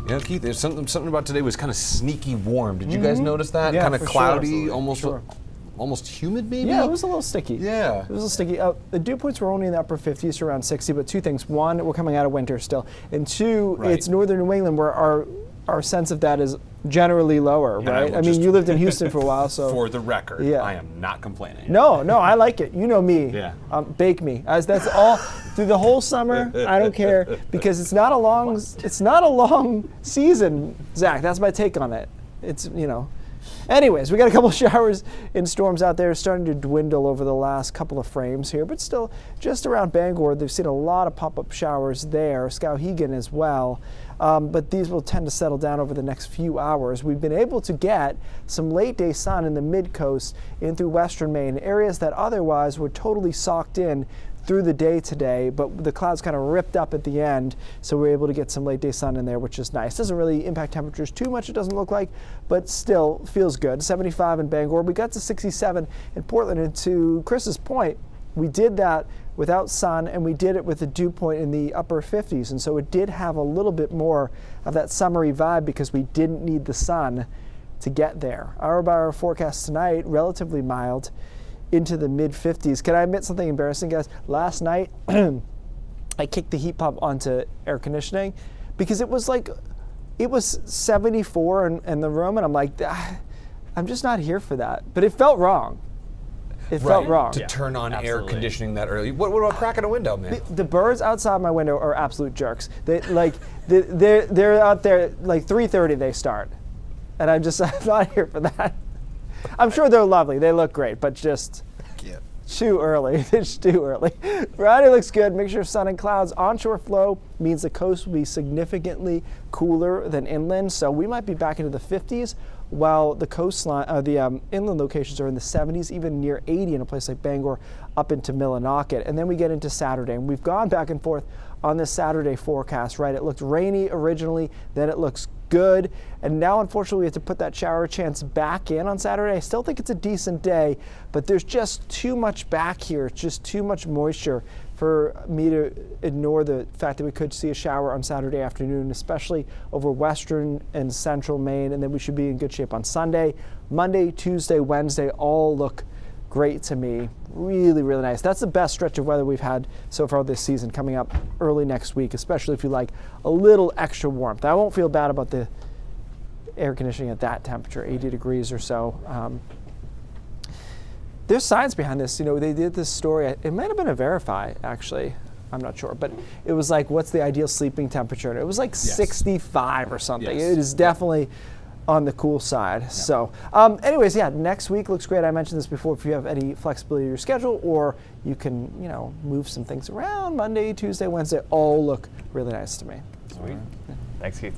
You know, Keith, there's something about today was kind of sneaky warm. Did you guys notice that? Yeah, kind of for cloudy, sure. almost humid, maybe? Yeah, it was a little sticky. Yeah. It was a little sticky. The dew points were only in the upper 50s to around 60, but two things. One, we're coming out of winter still. And two, it's northern New England where our sense of that is generally lower, right? I mean, you lived in Houston for a while, so. For the record, I am not complaining. No, I like it. You know me. Yeah. Bake me. That's all through the whole summer. I don't care because it's not a long season, Zach. That's my take on it. It's, Anyways, we got a couple showers and storms out there starting to dwindle over the last couple of frames here, but still just around Bangor, they've seen a lot of pop-up showers there, Skowhegan as well, but these will tend to settle down over the next few hours. We've been able to get some late-day sun in the mid-coast in through western Maine, areas that otherwise were totally socked in through the day today, but the clouds kind of ripped up at the end, so we're able to get some late day sun in there, which is nice. Doesn't really impact temperatures too much, it doesn't look like, but still feels good. 75 in Bangor. We got to 67 in Portland, and to Chris's point, we did that without sun, and we did it with a dew point in the upper 50s, and so it did have a little bit more of that summery vibe because we didn't need the sun to get there. Our forecast tonight, relatively mild, into the mid-50s. Can I admit something embarrassing, guys? Last night, I kicked the heat pump onto air conditioning because it was 74 in the room, and I'm like, I'm just not here for that. But it felt wrong. It felt wrong. To turn on air conditioning that early. What about cracking a window, man? The birds outside my window are absolute jerks. They're out there, 3:30 they start. And I'm not here for that. I'm sure they're lovely. They look great, but just too early. It's too early. Friday looks good. Mixture of sun and clouds. Onshore flow means the coast will be significantly cooler than inland, so we might be back into the 50s, while the coastline, the inland locations are in the 70s, even near 80 in a place like Bangor, up into Millinocket. And then we get into Saturday, and we've gone back and forth on this Saturday forecast, right? It looked rainy originally, then it looks good, and now unfortunately we have to put that shower chance back in on Saturday. I still think it's a decent day, but there's just too much back here. It's just too much moisture for me to ignore the fact that we could see a shower on Saturday afternoon, especially over western and central Maine, and then we should be in good shape on Sunday. Monday, Tuesday, Wednesday all look great to me. Really, really nice. That's the best stretch of weather we've had so far this season, coming up early next week, especially if you like a little extra warmth. I won't feel bad about the air conditioning at that temperature, 80 degrees or so. There's science behind this. They did this story. It might have been a Verify, actually. I'm not sure. But it was like, what's the ideal sleeping temperature? And it was like 65 or something. Yes. It is definitely on the cool side. Yeah. So anyways, next week looks great. I mentioned this before. If you have any flexibility in your schedule, or you can, move some things around, Monday, Tuesday, Wednesday, all look really nice to me. Sweet. Thanks, Keith.